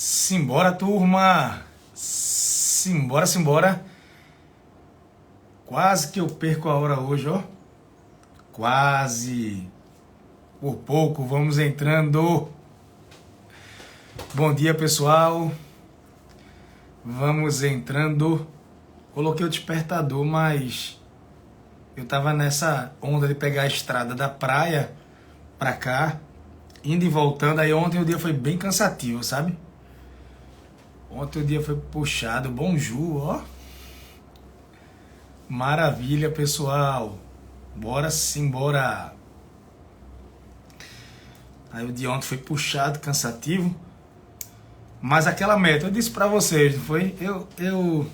Simbora, turma! Simbora, simbora! Quase que eu perco a hora hoje, ó. Quase. Por pouco, vamos entrando. Bom dia, pessoal. Vamos entrando. Coloquei o despertador, mas eu tava nessa onda de pegar a estrada da praia pra cá, indo e voltando. Aí ontem o dia foi bem cansativo, sabe? Ontem o dia foi puxado. Bonjour, ó. Maravilha, pessoal. Bora simbora. Aí o dia ontem foi puxado, cansativo. Mas aquela meta, eu disse pra vocês, não foi? Eu tenho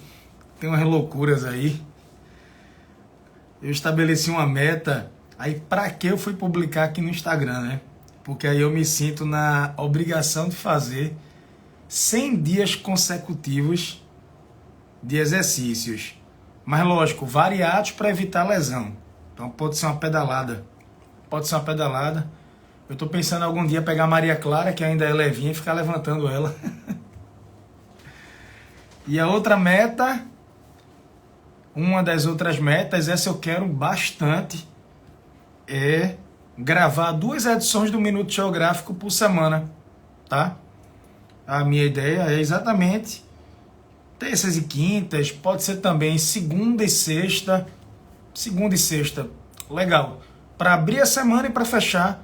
umas loucuras aí. Eu estabeleci uma meta. Aí pra que eu fui publicar aqui no Instagram, né? Porque aí eu me sinto na obrigação de fazer 100 dias consecutivos de exercícios. Mas lógico, variados para evitar lesão. Então pode ser uma pedalada. Pode ser uma pedalada. Eu tô pensando algum dia pegar a Maria Clara, que ainda é levinha, e ficar levantando ela. E a outra meta, uma das outras metas, essa eu quero bastante, é gravar 2 edições do Minuto Geográfico por semana, tá? A minha ideia é exatamente terças e quintas, pode ser também segunda e sexta. Segunda e sexta, legal. Para abrir a semana e para fechar,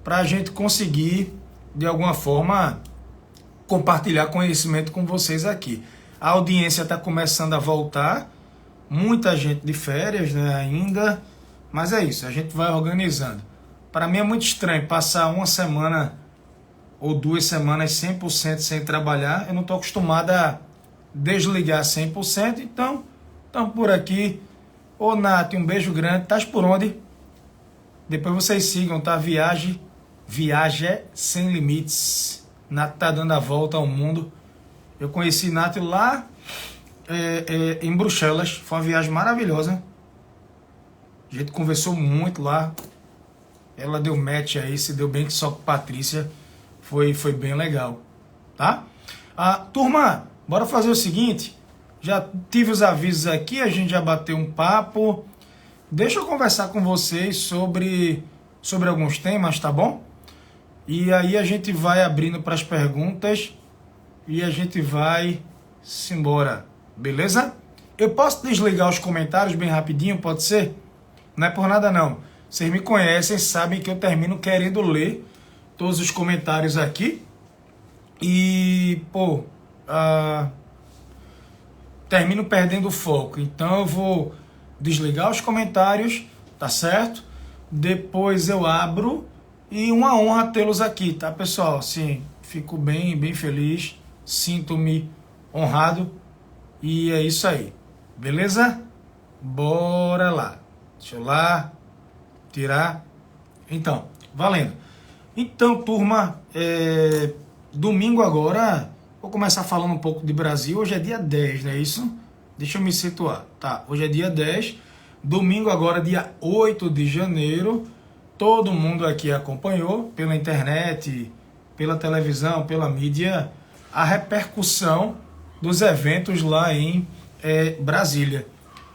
para a gente conseguir, de alguma forma, compartilhar conhecimento com vocês aqui. A audiência está começando a voltar, muita gente de férias, né, ainda, mas é isso, a gente vai organizando. Para mim é muito estranho passar uma semana ou 2 semanas 100% sem trabalhar. Eu não estou acostumado a desligar 100%, então estamos por aqui. Ô Nath, um beijo grande. Estás por onde? Depois vocês sigam, tá? Viagem sem limites. Nath tá dando a volta ao mundo. Eu conheci Nath lá em Bruxelas. Foi uma viagem maravilhosa. A gente conversou muito lá. Ela deu match aí, se deu bem que só com Patrícia. Foi bem legal, tá? Turma, bora fazer o seguinte. Já tive os avisos aqui, a gente já bateu um papo. Deixa eu conversar com vocês sobre alguns temas, tá bom? E aí a gente vai abrindo para as perguntas e a gente vai embora, beleza? Eu posso desligar os comentários bem rapidinho, pode ser? Não é por nada não. Vocês me conhecem, sabem que eu termino querendo ler todos os comentários aqui. E, termino perdendo o foco. Então eu vou desligar os comentários, tá certo? Depois eu abro e uma honra tê-los aqui, tá, pessoal? Sim, fico bem feliz, sinto-me honrado e é isso aí, beleza? Bora lá. Deixa eu lá tirar. Então, valendo. Então, turma, domingo agora, vou começar falando um pouco de Brasil. Hoje é dia 10, não é isso? Deixa eu me situar. Tá, hoje é dia 10, domingo agora, dia 8 de janeiro. Todo mundo aqui acompanhou pela internet, pela televisão, pela mídia, a repercussão dos eventos lá em Brasília.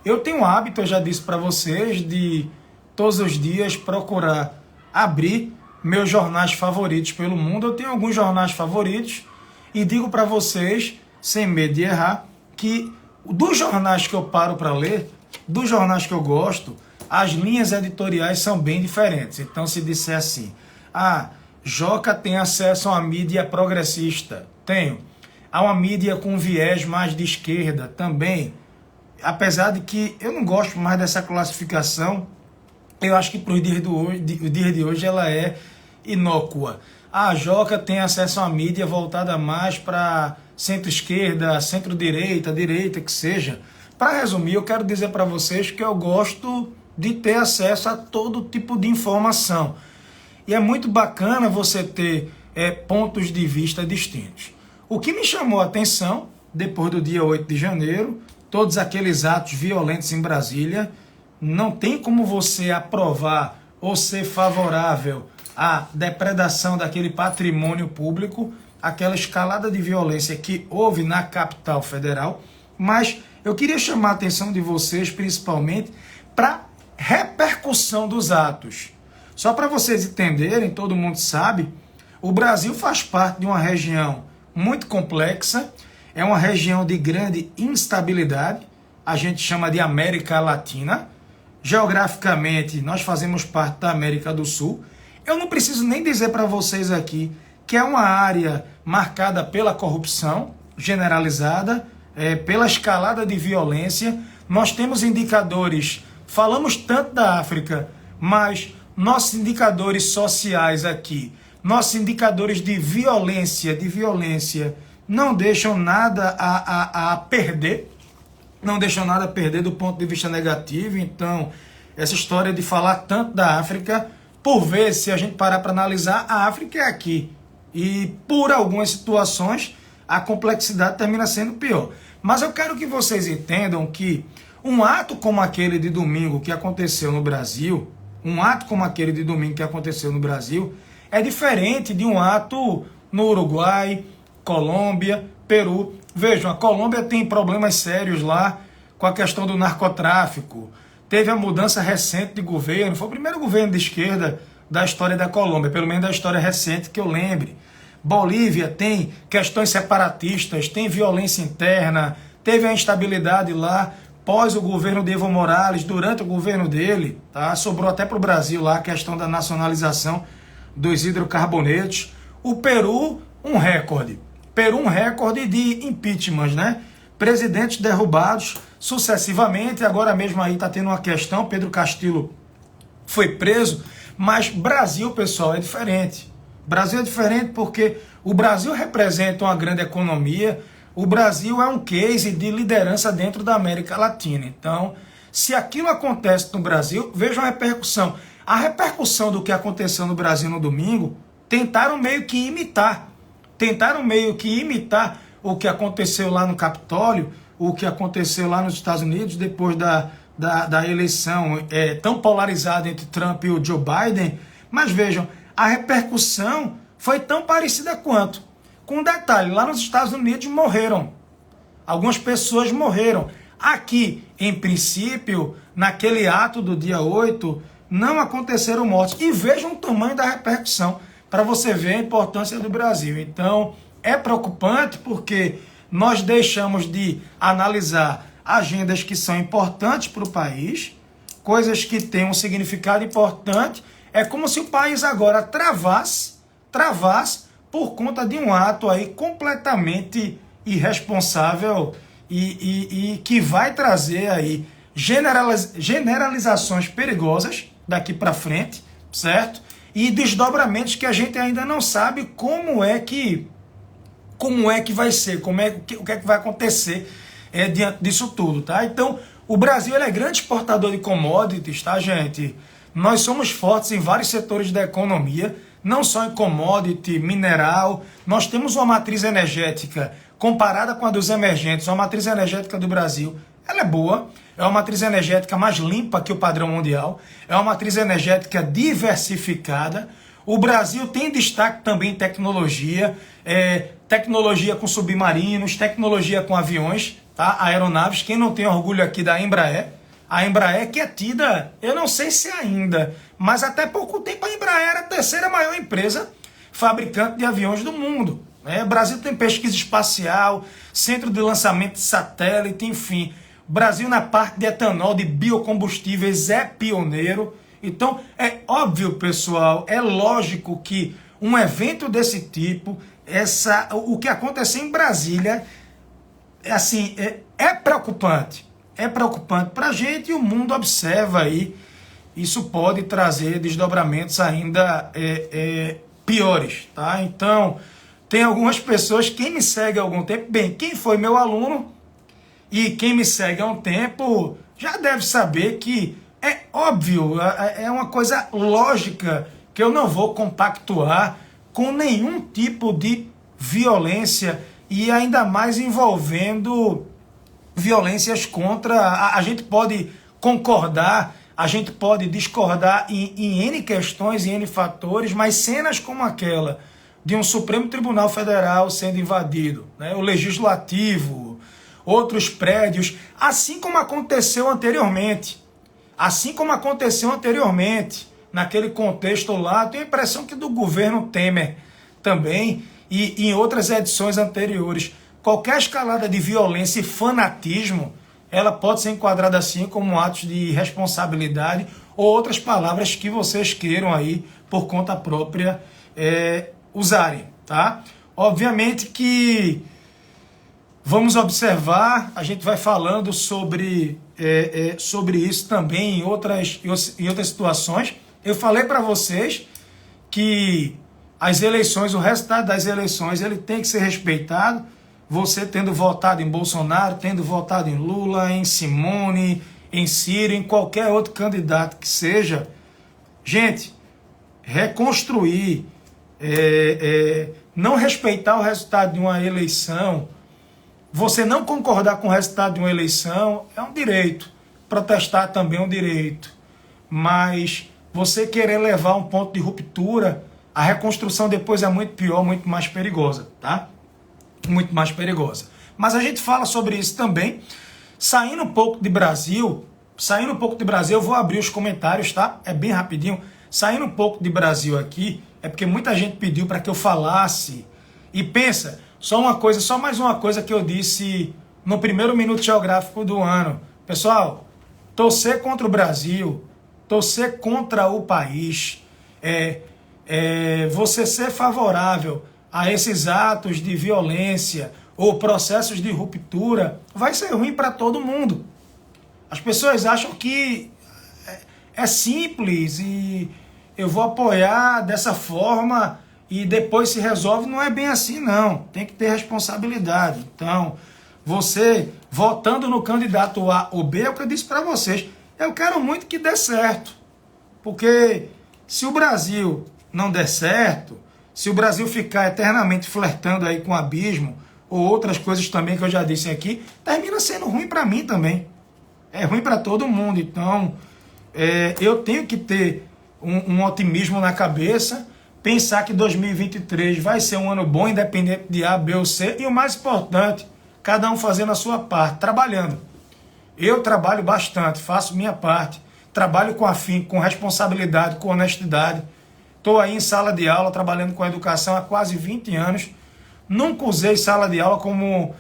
Eu tenho um hábito, eu já disse para vocês, de todos os dias procurar abrir meus jornais favoritos pelo mundo. Eu tenho alguns jornais favoritos e digo para vocês, sem medo de errar, que dos jornais que eu paro para ler, dos jornais que eu gosto, as linhas editoriais são bem diferentes. Então, se disser assim, Joca tem acesso a uma mídia progressista, tenho. A uma mídia com viés mais de esquerda, também. Apesar de que eu não gosto mais dessa classificação, eu acho que para os dias de hoje ela é inócua. A Joca tem acesso a uma mídia voltada mais para centro-esquerda, centro-direita, direita, que seja. Para resumir, eu quero dizer para vocês que eu gosto de ter acesso a todo tipo de informação. E é muito bacana você ter pontos de vista distintos. O que me chamou a atenção, depois do dia 8 de janeiro, todos aqueles atos violentos em Brasília, não tem como você aprovar ou ser favorável à depredação daquele patrimônio público aquela escalada de violência que houve na capital federal, mas eu queria chamar a atenção de vocês principalmente para repercussão dos atos. Só para vocês entenderem, todo mundo sabe, o Brasil faz parte de uma região muito complexa, é uma região de grande instabilidade, a gente chama de América Latina. Geograficamente, nós fazemos parte da América do Sul. Eu não preciso nem dizer para vocês aqui que é uma área marcada pela corrupção generalizada, pela escalada de violência. Nós temos indicadores, falamos tanto da África, mas nossos indicadores sociais aqui, nossos indicadores de violência não deixam nada a perder, não deixam nada a perder do ponto de vista negativo. Então, essa história de falar tanto da África, por vezes, se a gente parar para analisar, a África é aqui. E por algumas situações, a complexidade termina sendo pior. Mas eu quero que vocês entendam que um ato como aquele de domingo que aconteceu no Brasil, é diferente de um ato no Uruguai, Colômbia, Peru. Vejam, a Colômbia tem problemas sérios lá com a questão do narcotráfico. Teve a mudança recente de governo, foi o primeiro governo de esquerda da história da Colômbia, pelo menos da história recente que eu lembre. Bolívia tem questões separatistas, tem violência interna, teve a instabilidade lá pós o governo de Evo Morales, durante o governo dele, tá? Sobrou até para o Brasil lá a questão da nacionalização dos hidrocarbonetos. O Peru, um recorde de impeachments, né? Presidentes derrubados sucessivamente, agora mesmo aí está tendo uma questão, Pedro Castillo foi preso, mas Brasil, pessoal, é diferente. Brasil é diferente porque o Brasil representa uma grande economia, o Brasil é um case de liderança dentro da América Latina. Então, se aquilo acontece no Brasil, vejam a repercussão. A repercussão do que aconteceu no Brasil no domingo, tentaram meio que imitar o que aconteceu lá no Capitólio, o que aconteceu lá nos Estados Unidos depois da eleição tão polarizada entre Trump e o Joe Biden. Mas vejam, a repercussão foi tão parecida quanto. Com um detalhe, lá nos Estados Unidos morreram. Algumas pessoas morreram. Aqui, em princípio, naquele ato do dia 8, não aconteceram mortes. E vejam o tamanho da repercussão, para você ver a importância do Brasil. Então, é preocupante porque nós deixamos de analisar agendas que são importantes para o país, coisas que têm um significado importante. É como se o país agora travasse por conta de um ato aí completamente irresponsável e que vai trazer aí generalizações perigosas daqui para frente, certo? E desdobramentos que a gente ainda não sabe como é que vai ser, o que é que vai acontecer diante disso tudo, tá? Então, o Brasil ele é grande exportador de commodities, tá, gente? Nós somos fortes em vários setores da economia, não só em commodity, mineral. Nós temos uma matriz energética comparada com a dos emergentes, uma matriz energética do Brasil, ela é boa, é uma matriz energética mais limpa que o padrão mundial, é uma matriz energética diversificada. O Brasil tem destaque também em tecnologia, tecnologia com submarinos, tecnologia com aviões, tá? Aeronaves. Quem não tem orgulho aqui da Embraer? A Embraer que é tida, eu não sei se ainda, mas até pouco tempo a Embraer era a terceira maior empresa fabricante de aviões do mundo. O Brasil tem pesquisa espacial, centro de lançamento de satélite, enfim. O Brasil na parte de etanol, de biocombustíveis, é pioneiro. Então, é óbvio, pessoal, é lógico que um evento desse tipo, o que aconteceu em Brasília, assim, é preocupante. É preocupante para a gente e o mundo observa aí. Isso pode trazer desdobramentos ainda piores, tá? Então, tem algumas pessoas, quem me segue há algum tempo, bem, quem foi meu aluno e quem me segue há um tempo, já deve saber que é óbvio, é uma coisa lógica que eu não vou compactuar com nenhum tipo de violência e ainda mais envolvendo violências contra... A gente pode concordar, a gente pode discordar em N questões, em N fatores, mas cenas como aquela de um Supremo Tribunal Federal sendo invadido, né? O Legislativo, outros prédios, assim como aconteceu anteriormente. Assim como aconteceu anteriormente, naquele contexto lá, tenho a impressão que do governo Temer também, e em outras edições anteriores, qualquer escalada de violência e fanatismo, ela pode ser enquadrada assim como atos de responsabilidade ou outras palavras que vocês queiram aí, por conta própria, usarem, tá? Obviamente que vamos observar, a gente vai falando sobre isso também em outras situações. Eu falei para vocês que as eleições, o resultado das eleições, ele tem que ser respeitado. Você tendo votado em Bolsonaro, tendo votado em Lula, em Simone, em Ciro, em qualquer outro candidato que seja, gente, reconstruir, não respeitar o resultado de uma eleição, você não concordar com o resultado de uma eleição é um direito, protestar também é um direito, mas você querer levar um ponto de ruptura, a reconstrução depois é muito pior, muito mais perigosa, tá? Muito mais perigosa. Mas a gente fala sobre isso também. Saindo um pouco de Brasil, eu vou abrir os comentários, tá? É bem rapidinho. Saindo um pouco de Brasil aqui, é porque muita gente pediu para que eu falasse. E pensa, só mais uma coisa que eu disse no primeiro Minuto Geográfico do ano. Pessoal, torcer contra o Brasil, torcer contra o país, você ser favorável a esses atos de violência ou processos de ruptura, vai ser ruim para todo mundo. As pessoas acham que é simples e eu vou apoiar dessa forma e depois se resolve. Não é bem assim, não. Tem que ter responsabilidade. Então, você votando no candidato A ou B, é o que eu disse para vocês. Eu quero muito que dê certo. Porque se o Brasil não der certo, se o Brasil ficar eternamente flertando aí com o abismo, ou outras coisas também que eu já disse aqui, termina sendo ruim para mim também. É ruim para todo mundo. Então, eu tenho que ter um otimismo na cabeça, pensar que 2023 vai ser um ano bom, independente de A, B ou C, e o mais importante, cada um fazendo a sua parte, trabalhando. Eu trabalho bastante, faço minha parte, trabalho com afinco, com responsabilidade, com honestidade. Estou aí em sala de aula, trabalhando com educação há quase 20 anos. Nunca usei sala de aula como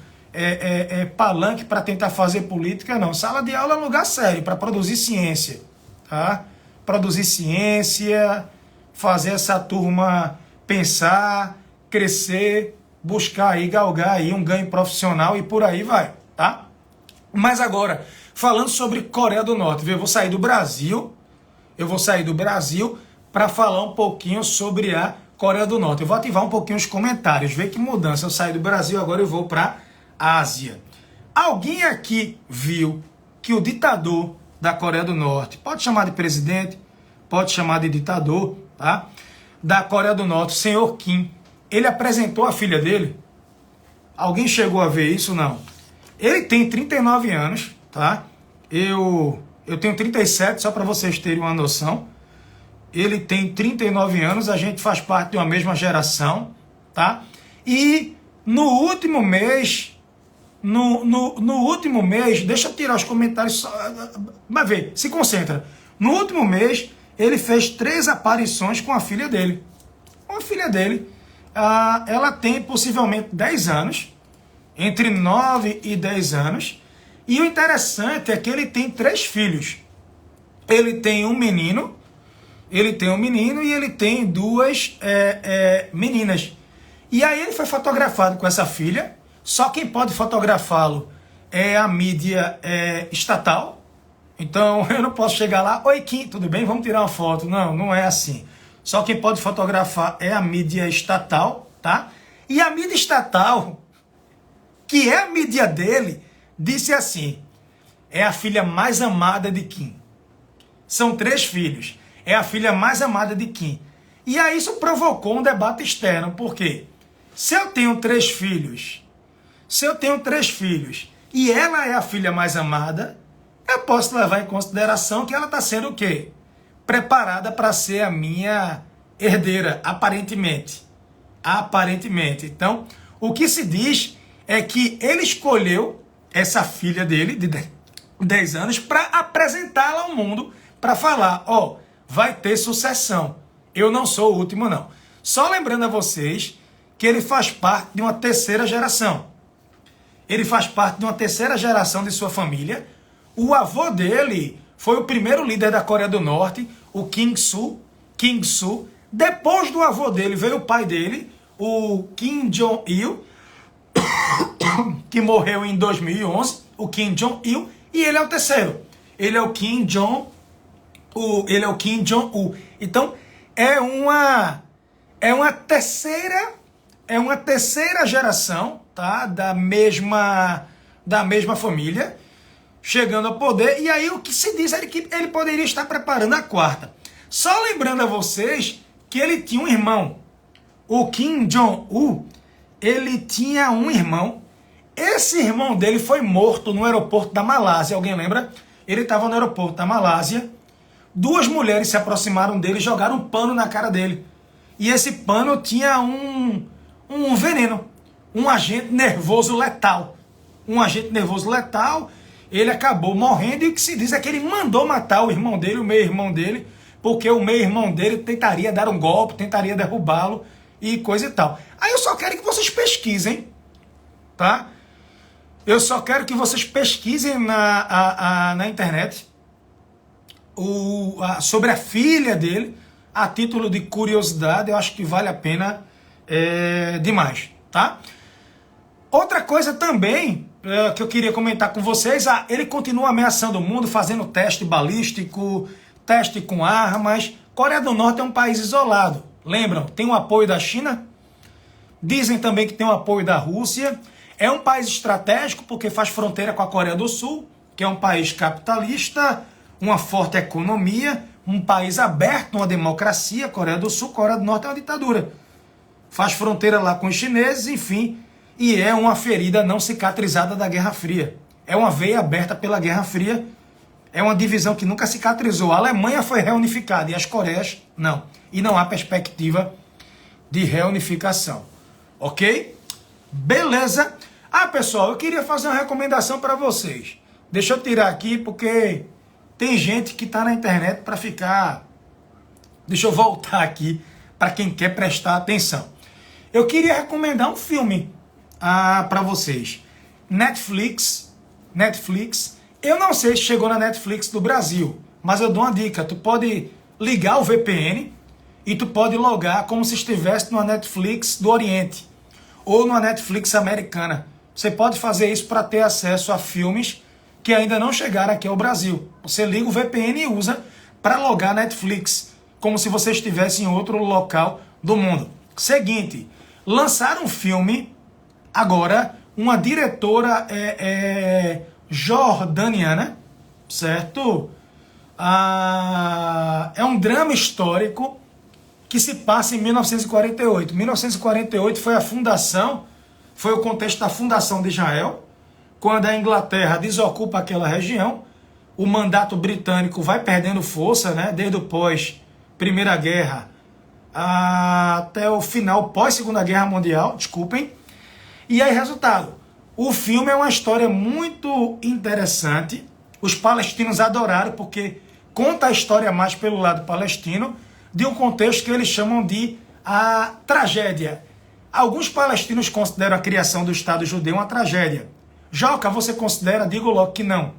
palanque para tentar fazer política, não. Sala de aula é um lugar sério, para produzir ciência. Tá? Produzir ciência, fazer essa turma pensar, crescer, buscar aí, galgar aí um ganho profissional e por aí vai, tá? Mas agora, falando sobre Coreia do Norte, eu vou sair do Brasil para falar um pouquinho sobre a Coreia do Norte. Eu vou ativar um pouquinho os comentários, ver que mudança. Eu saí do Brasil, agora eu vou para a Ásia. Alguém aqui viu que o ditador da Coreia do Norte, pode chamar de presidente, pode chamar de ditador, tá? Da Coreia do Norte, o senhor Kim, ele apresentou a filha dele? Alguém chegou a ver isso? Não. Ele tem 39 anos, tá? Eu tenho 37, só para vocês terem uma noção. Ele tem 39 anos, a gente faz parte de uma mesma geração, tá? E no último mês, deixa eu tirar os comentários, mas vê, se concentra. No último mês, ele fez 3 aparições com a filha dele. Com a filha dele, ela tem possivelmente 10 anos, entre 9 e 10 anos, e o interessante é que ele tem 3 filhos. Ele tem um menino, e ele tem 2 meninas. E aí ele foi fotografado com essa filha, só quem pode fotografá-lo é a mídia estatal. Então eu não posso chegar lá, oi Kim, tudo bem? Vamos tirar uma foto. Não, não é assim. Só quem pode fotografar é a mídia estatal, tá? E a mídia estatal, que é a mídia dele, disse assim, é a filha mais amada de Kim. São 3 filhos. É a filha mais amada de Kim. E aí isso provocou um debate externo. Por quê? Se eu tenho 3 filhos, e ela é a filha mais amada, eu posso levar em consideração que ela está sendo o quê? Preparada para ser a minha herdeira, aparentemente. Aparentemente. Então, o que se diz é que ele escolheu essa filha dele, de 10 anos, para apresentá-la ao mundo, para falar, ó, vai ter sucessão. Eu não sou o último, não. Só lembrando a vocês que ele faz parte de uma terceira geração. Ele faz parte de uma terceira geração de sua família. O avô dele foi o primeiro líder da Coreia do Norte, o Kim Il-sung. Depois do avô dele veio o pai dele, o Kim Jong-il, que morreu em 2011, o Kim Jong-il, e ele é o terceiro. Ele é o Kim Jong-un. Então, é uma terceira geração, tá? da mesma família, chegando ao poder, e aí o que se diz é que ele poderia estar preparando a quarta. Só lembrando a vocês que ele tinha um irmão, o Kim Jong-un, ele tinha um irmão, esse irmão dele foi morto no aeroporto da Malásia, alguém lembra? Ele estava no aeroporto da Malásia, duas mulheres se aproximaram dele e jogaram um pano na cara dele, e esse pano tinha um veneno, um agente nervoso letal, ele acabou morrendo, e o que se diz é que ele mandou matar o irmão dele, o meio-irmão dele, porque o meio-irmão dele tentaria dar um golpe, tentaria derrubá-lo e coisa e tal. Aí eu só quero que vocês pesquisem, tá? Eu só quero que vocês pesquisem na internet sobre a filha dele, a título de curiosidade, eu acho que vale a pena demais, tá? Outra coisa também que eu queria comentar com vocês, ele continua ameaçando o mundo, fazendo teste balístico, teste com armas. Coreia do Norte é um país isolado. Lembram? Tem o apoio da China. Dizem também que tem o apoio da Rússia. É um país estratégico porque faz fronteira com a Coreia do Sul, que é um país capitalista, uma forte economia, um país aberto, uma democracia. Coreia do Sul, Coreia do Norte é uma ditadura. Faz fronteira lá com os chineses, enfim. E é uma ferida não cicatrizada da Guerra Fria. É uma veia aberta pela Guerra Fria. É uma divisão que nunca cicatrizou. A Alemanha foi reunificada e as Coreias não. E não há perspectiva de reunificação. Ok? Beleza? Pessoal, eu queria fazer uma recomendação para vocês. Deixa eu tirar aqui porque tem gente que está na internet para ficar... Deixa eu voltar aqui para quem quer prestar atenção. Eu queria recomendar um filme para vocês. Netflix. Eu não sei se chegou na Netflix do Brasil, mas eu dou uma dica. Tu pode ligar o VPN e tu pode logar como se estivesse numa Netflix do Oriente ou numa Netflix americana. Você pode fazer isso para ter acesso a filmes que ainda não chegaram aqui ao Brasil. Você liga o VPN e usa para logar a Netflix, como se você estivesse em outro local do mundo. Seguinte, lançaram um filme agora, uma diretora jordaniana, certo? É um drama histórico que se passa em 1948. 1948 foi a fundação, foi o contexto da fundação de Israel, quando a Inglaterra desocupa aquela região, o mandato britânico vai perdendo força, né? Desde o pós-Primeira Guerra até o final, pós-Segunda Guerra Mundial, desculpem. E aí, resultado, o filme é uma história muito interessante. Os palestinos adoraram porque conta a história mais pelo lado palestino, de um contexto que eles chamam de a tragédia. Alguns palestinos consideram a criação do Estado judeu uma tragédia. Joca, você considera? Digo logo que não.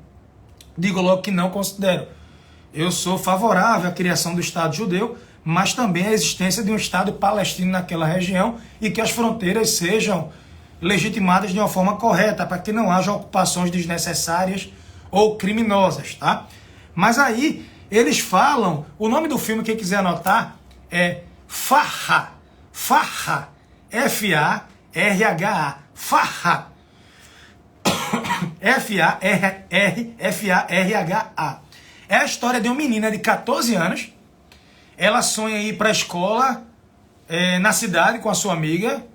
Digo logo que não considero. Eu sou favorável à criação do Estado judeu, mas também à existência de um Estado palestino naquela região e que as fronteiras sejam legitimadas de uma forma correta, para que não haja ocupações desnecessárias ou criminosas, tá? Mas aí, eles falam, o nome do filme, quem quiser anotar, é Farha. Farha. F-A-R-H-A. Farha. F-A-R-H-A. É a história de uma menina de 14 anos. Ela sonha ir para a escola na cidade com a sua amiga,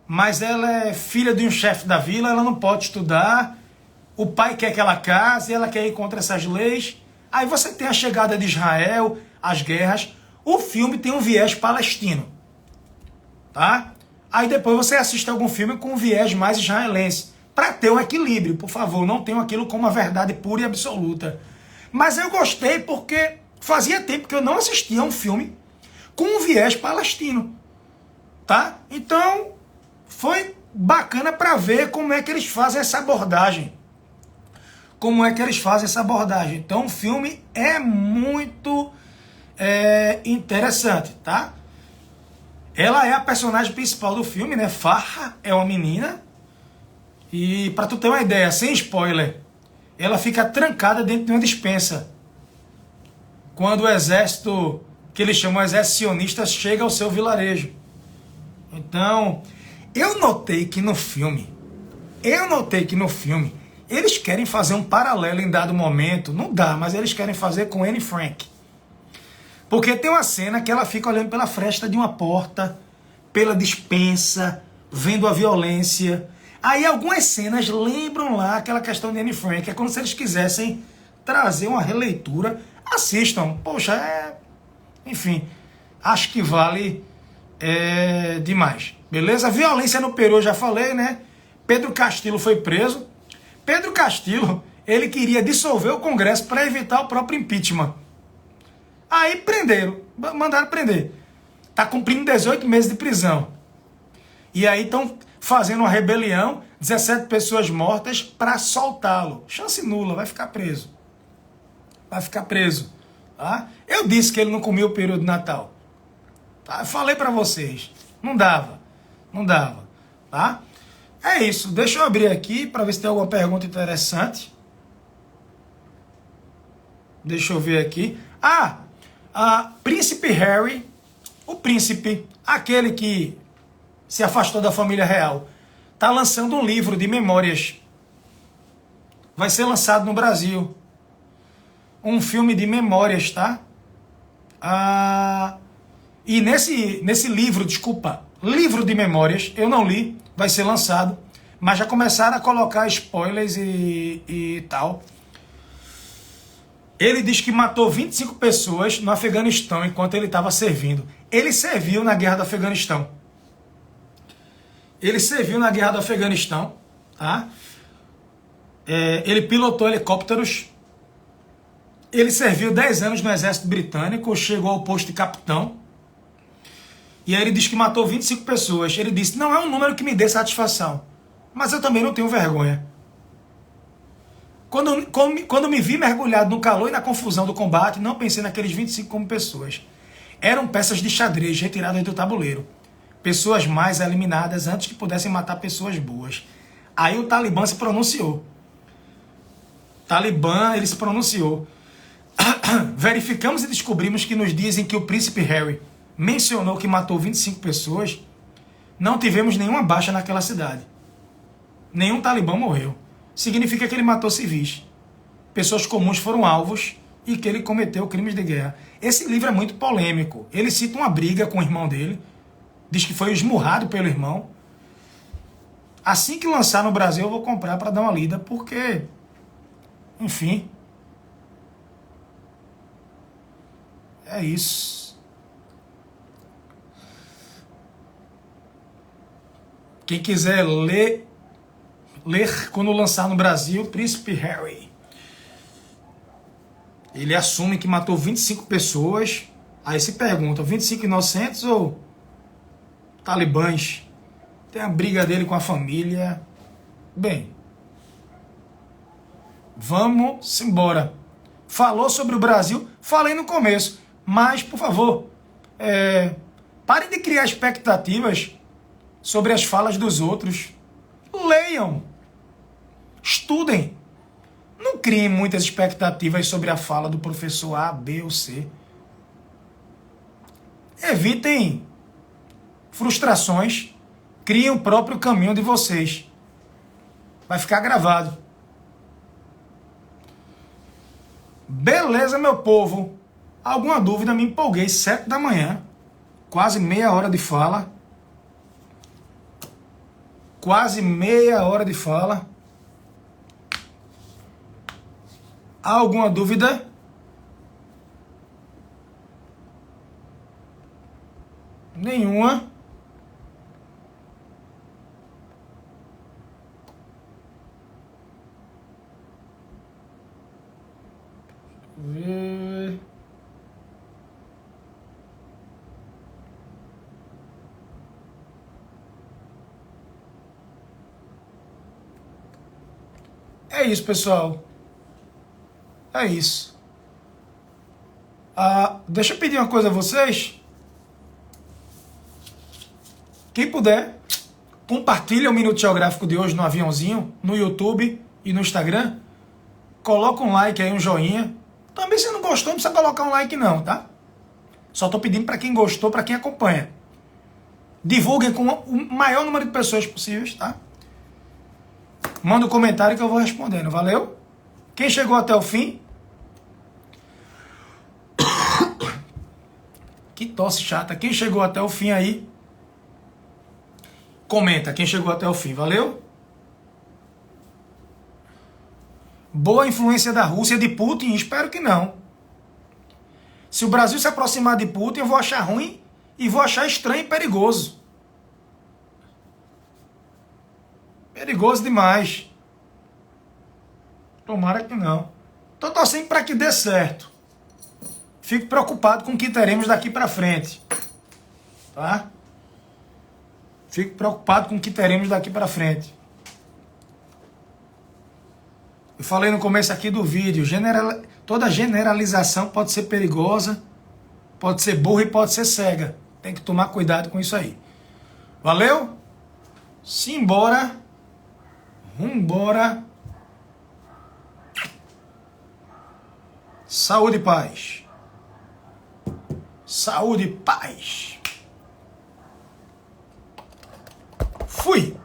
mas ela é filha de um chefe da vila, ela não pode estudar, o pai quer que ela case, ela quer ir contra essas leis. Aí você tem a chegada de Israel, as guerras. O filme tem um viés palestino, tá? Aí depois você assiste algum filme com um viés mais israelense, para ter um equilíbrio, por favor, não tenham aquilo como uma verdade pura e absoluta. Mas eu gostei porque fazia tempo que eu não assistia a um filme com um viés palestino, tá? Então, foi bacana para ver como é que eles fazem essa abordagem. Como é que eles fazem essa abordagem. Então, o filme é muito interessante, tá? Ela é a personagem principal do filme, né? Farha é uma menina. E para tu ter uma ideia, sem spoiler, ela fica trancada dentro de uma despensa quando o exército, que eles chamam de exército sionista, chega ao seu vilarejo. Então, eu notei que no filme, eles querem fazer um paralelo em dado momento, não dá, mas eles querem fazer com Anne Frank. Porque tem uma cena que ela fica olhando pela fresta de uma porta, pela despensa, vendo a violência. Aí algumas cenas lembram lá aquela questão de Anne Frank. É como se eles quisessem trazer uma releitura. Assistam. Poxa, enfim, acho que vale demais. Beleza? Violência no Peru, eu já falei, né? Pedro Castillo foi preso. Pedro Castillo, ele queria dissolver o Congresso para evitar o próprio impeachment. Aí prenderam, mandaram prender. Tá cumprindo 18 meses de prisão. E aí estão fazendo uma rebelião, 17 pessoas mortas para soltá-lo. Chance nula, vai ficar preso. Vai ficar preso. Tá? Eu disse que ele não comia o peru de Natal. Tá? Eu falei para vocês. Não dava. Não dava. Tá? É isso. Deixa eu abrir aqui para ver se tem alguma pergunta interessante. Deixa eu ver aqui. Príncipe Harry, o príncipe, aquele que se afastou da família real, está lançando um livro de memórias. Vai ser lançado no Brasil. Um filme de memórias, tá? E nesse livro, livro de memórias, eu não li, vai ser lançado, mas já começaram a colocar spoilers e tal. Ele diz que matou 25 pessoas no Afeganistão enquanto ele estava servindo. Ele serviu na guerra do Afeganistão. Tá? Ele pilotou helicópteros. Ele serviu 10 anos no exército britânico, chegou ao posto de capitão. E aí ele diz que matou 25 pessoas. Ele disse, não é um número que me dê satisfação, mas eu também não tenho vergonha. Quando me vi mergulhado no calor e na confusão do combate, não pensei naqueles 25 como pessoas. Eram peças de xadrez retiradas do tabuleiro. Pessoas mais eliminadas antes que pudessem matar pessoas boas. Aí o Talibã se pronunciou. Ele se pronunciou. Verificamos e descobrimos que nos dias em que o príncipe Harry mencionou que matou 25 pessoas, não tivemos nenhuma baixa naquela cidade. Nenhum talibã morreu. Significa que ele matou civis. Pessoas comuns foram alvos e que ele cometeu crimes de guerra. Esse livro é muito polêmico. Ele cita uma briga com o irmão dele. Diz que foi esmurrado pelo irmão. Assim que lançar no Brasil, eu vou comprar para dar uma lida, porque, enfim, é isso. Quem quiser ler quando lançar no Brasil, Príncipe Harry. Ele assume que matou 25 pessoas. Aí se pergunta, 25 inocentes ou talibãs? Tem a briga dele com a família. Bem, vamos embora. Falou sobre o Brasil, falei no começo. Mas, por favor, parem de criar expectativas sobre as falas dos outros. Leiam. Estudem. Não criem muitas expectativas sobre a fala do professor A, B ou C. Evitem frustrações. Criem o próprio caminho de vocês. Vai ficar gravado. Beleza, meu povo. Alguma dúvida? Me empolguei. 7 da manhã. Quase meia hora de fala. Quase meia hora de fala. Há alguma dúvida? Nenhuma. É isso, pessoal. É isso. Deixa eu pedir uma coisa a vocês. Quem puder, compartilha o Minuto Geográfico de hoje no aviãozinho, no YouTube e no Instagram. Coloca um like aí, um joinha. Também se não gostou, não precisa colocar um like não, tá? Só tô pedindo para quem gostou, para quem acompanha. Divulguem com o maior número de pessoas possíveis, tá? Manda um comentário que eu vou respondendo, valeu? Quem chegou até o fim? Que tosse chata. Quem chegou até o fim aí? Comenta quem chegou até o fim, valeu? Boa influência da Rússia, de Putin? Espero que não. Se o Brasil se aproximar de Putin, eu vou achar ruim e vou achar estranho e perigoso. Perigoso demais. Tomara que não. Tô torcendo para que dê certo. Fico preocupado com o que teremos daqui para frente. Tá? Fico preocupado com o que teremos daqui para frente. Eu falei no começo aqui do vídeo, toda generalização pode ser perigosa, pode ser burra e pode ser cega. Tem que tomar cuidado com isso aí. Valeu? Simbora. Vambora. Saúde e paz. Saúde e paz. Fui!